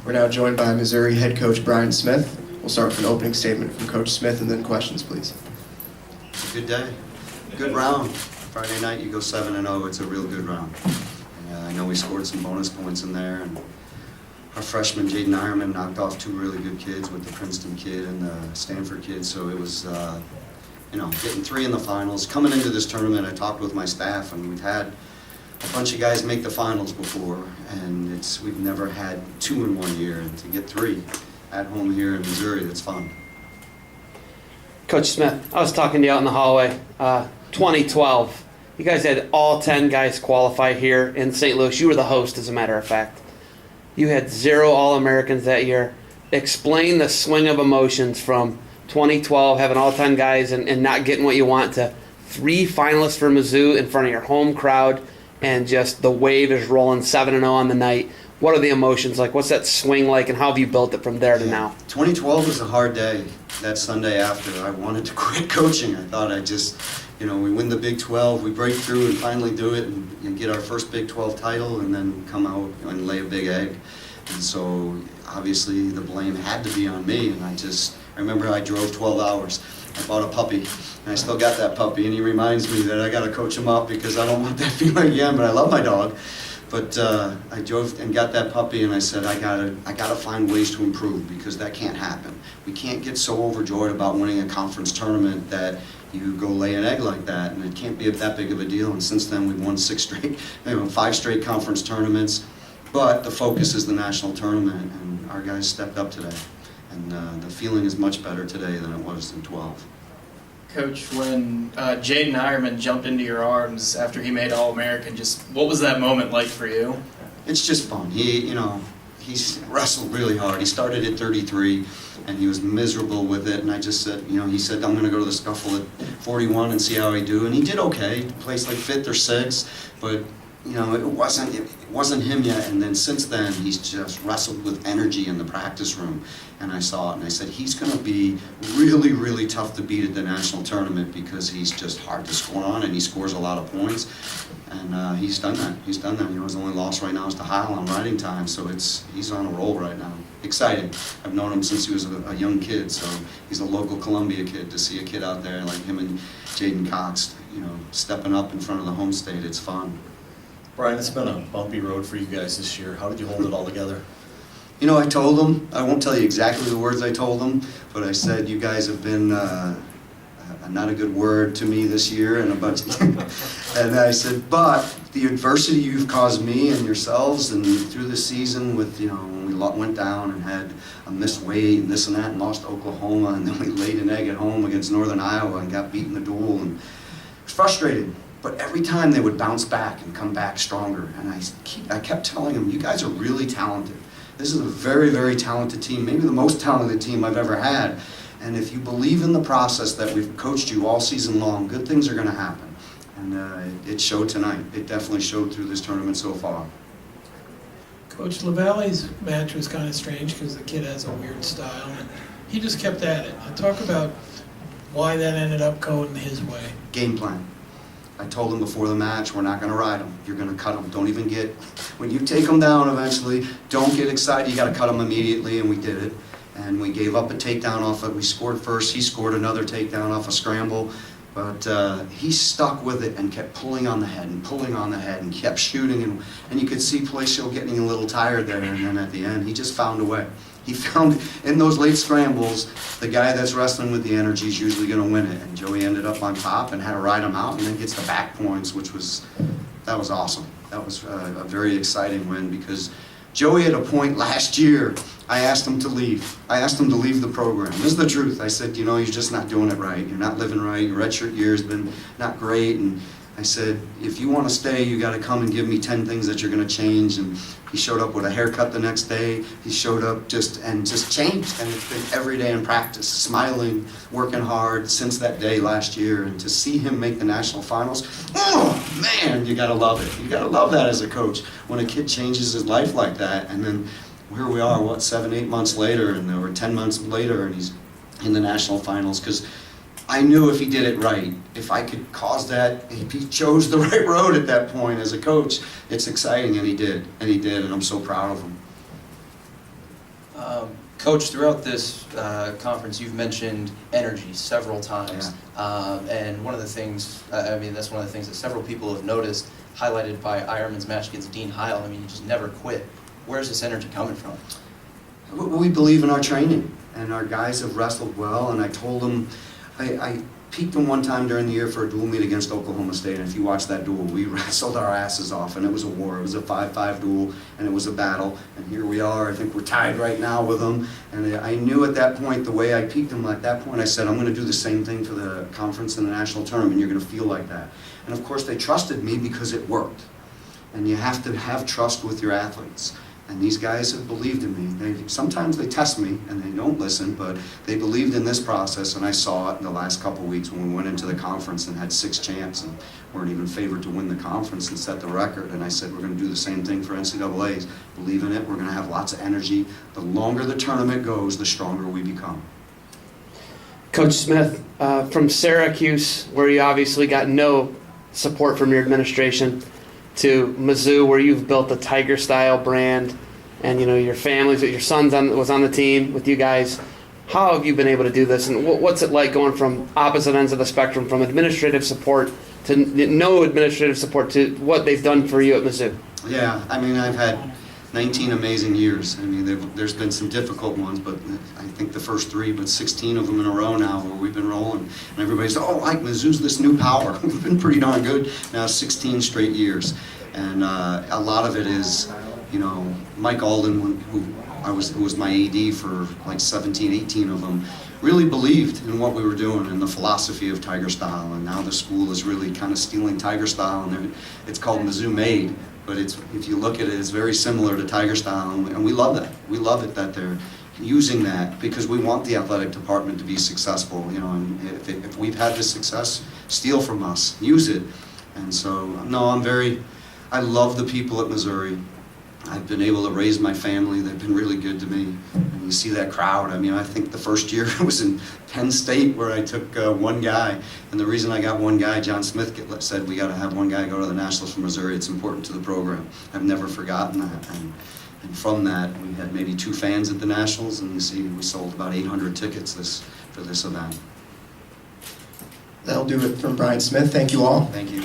We're now joined by Missouri head coach Brian Smith. We'll start with an opening statement from Coach Smith and then questions, please. Good day. Good round. Friday night you go 7-0. It's a real good round. I know we scored some bonus points in there, and our freshman Jaden Heuerman knocked off two really good kids with the Princeton kid and the Stanford kid. So it was, getting three in the finals. Coming into this tournament, I talked with my staff, and we've had a bunch of guys make the finals before, and we've never had two in 1 year, and to get three at home here in Missouri, that's fun. Coach Smith, I was talking to you out in the hallway. 2012, you guys had all 10 guys qualify here in St. Louis. You were the host, as a matter of fact. You had 0 All-Americans that year. Explain the swing of emotions from 2012, having all 10 guys and not getting what you want, to 3 finalists for Mizzou in front of your home crowd, and just the wave is rolling 7-0 on the night. What are the emotions like? What's that swing like, and how have you built it from there to now? 2012 was a hard day. That Sunday after, I wanted to quit coaching. I thought we win the Big 12, we break through and finally do it and get our first Big 12 title, and then come out and lay a big egg. And so obviously the blame had to be on me, and I remember I drove 12 hours. I bought a puppy, and I still got that puppy, and he reminds me that I got to coach him up because I don't want that feeling again, but I love my dog. But I drove and got that puppy, and I said, I gotta find ways to improve, because that can't happen. We can't get so overjoyed about winning a conference tournament that you go lay an egg like that, and it can't be that big of a deal. And since then, we've won 5 straight conference tournaments. But the focus is the national tournament, and our guys stepped up today. And the feeling is much better today than it was in 12. Coach, when Jaden Heuerman jumped into your arms after he made All-American, what was that moment like for you? It's just fun. He's wrestled really hard. He started at 33, and he was miserable with it. And I just said, he said, I'm going to go to the scuffle at 41 and see how I do. And he did okay. He placed like 5th or 6th, but it wasn't him yet. And then since then, he's just wrestled with energy in the practice room. And I saw it, and I said, he's going to be really, really tough to beat at the national tournament, because he's just hard to score on, and he scores a lot of points. And he's done that. His only loss right now is to Heil on riding time, so he's on a roll right now. Exciting. I've known him since he was a young kid, so he's a local Columbia kid. To see a kid out there like him and Jaden Cox, stepping up in front of the home state, it's fun. Brian, it's been a bumpy road for you guys this year. How did you hold it all together? I told them, I won't tell you exactly the words I told them, but I said, you guys have been not a good word to me this year, and a bunch and I said, but the adversity you've caused me and yourselves and through the season with, when we went down and had a missed weight and this and that and lost Oklahoma, and then we laid an egg at home against Northern Iowa and got beat in the duel, and it was frustrating. But every time they would bounce back and come back stronger, and I kept telling them, you guys are really talented. This is a very, very talented team, maybe the most talented team I've ever had. And if you believe in the process that we've coached you all season long, good things are going to happen. And it showed tonight. It definitely showed through this tournament so far. Coach, LaVallee's match was kind of strange because the kid has a weird style, and he just kept at it. Talk about why that ended up going his way. Game plan. I told him before the match, we're not going to ride him. You're going to cut him. Don't even when you take him down eventually, don't get excited. You got to cut him immediately, and we did it. And we gave up a takedown off it. We scored first. He scored another takedown off a scramble. But he stuck with it and kept pulling on the head and kept shooting. And you could see Palacio getting a little tired there. And then at the end, he just found a way. He found, in those late scrambles, the guy that's wrestling with the energy is usually going to win it. And Joey ended up on top and had to ride him out, and then gets the back points, that was awesome. That was a very exciting win, because Joey, at a point last year, I asked him to leave. I asked him to leave the program. This is the truth. I said, you're just not doing it right. You're not living right. Your redshirt year has been not great. And I said, if you want to stay, you got to come and give me 10 things that you're going to change. And he showed up with a haircut the next day. He showed up just changed. And it's been every day in practice, smiling, working hard since that day last year. And to see him make the national finals, oh man, you got to love it. You got to love that as a coach, when a kid changes his life like that. And then here we are, 7, 8 months later, or 10 months later, and he's in the national finals. Because I knew if he did it right, if I could cause that, if he chose the right road at that point as a coach, it's exciting, and he did, and I'm so proud of him. Coach, throughout this conference, you've mentioned energy several times. And one of the things, that's one of the things that several people have noticed, highlighted by Heuerman's match against Dean Heil. I mean, you just never quit. Where's this energy coming from? We believe in our training, and our guys have wrestled well, and I told them, I peaked them one time during the year for a dual meet against Oklahoma State, and if you watch that duel, we wrestled our asses off, and it was a war. It was a 5-5 duel, and it was a battle, and here we are. I think we're tied right now with them, and I knew at that point, the way I peaked them at that point, I said, I'm going to do the same thing for the conference and the national tournament. You're going to feel like that. And of course, they trusted me because it worked, and you have to have trust with your athletes. And these guys have believed in me. Sometimes they test me and they don't listen, but they believed in this process, and I saw it in the last couple of weeks when we went into the conference and had 6 champs and weren't even favored to win the conference and set the record. And I said, we're going to do the same thing for NCAAs. Believe in it. We're going to have lots of energy. The longer the tournament goes, the stronger we become. Coach Smith, from Syracuse, where you obviously got no support from your administration, to Mizzou, where you've built a Tiger-style brand, and your families, your son was on the team with you guys. How have you been able to do this, and what's it like going from opposite ends of the spectrum, from administrative support to no administrative support, to what they've done for you at Mizzou? Yeah, I've had 19 amazing years. There's been some difficult ones, but I think the first 3, but 16 of them in a row now where we've been rolling. And everybody's, Mike, Mizzou's this new power. We've been pretty darn good now, 16 straight years. And a lot of it is, Mike Alden, who was my AD for like 17, 18 of them, really believed in what we were doing and the philosophy of Tiger Style. And now the school is really kind of stealing Tiger Style, and it's called Mizzou Made. But if you look at it, it's very similar to Tiger Style, and we love that. We love it that they're using that because we want the athletic department to be successful. And if we've had this success, steal from us, use it. And so, no, I love the people at Missouri. I've been able to raise my family. They've been really good to me. And you see that crowd. I think the first year I was in Penn State where I took one guy. And the reason I got one guy, John Smith said, we got to have one guy go to the Nationals for Missouri. It's important to the program. I've never forgotten that. And from that, we had maybe 2 fans at the Nationals. And you see, we sold about 800 tickets for this event. That'll do it from Brian Smith. Thank you all. Thank you.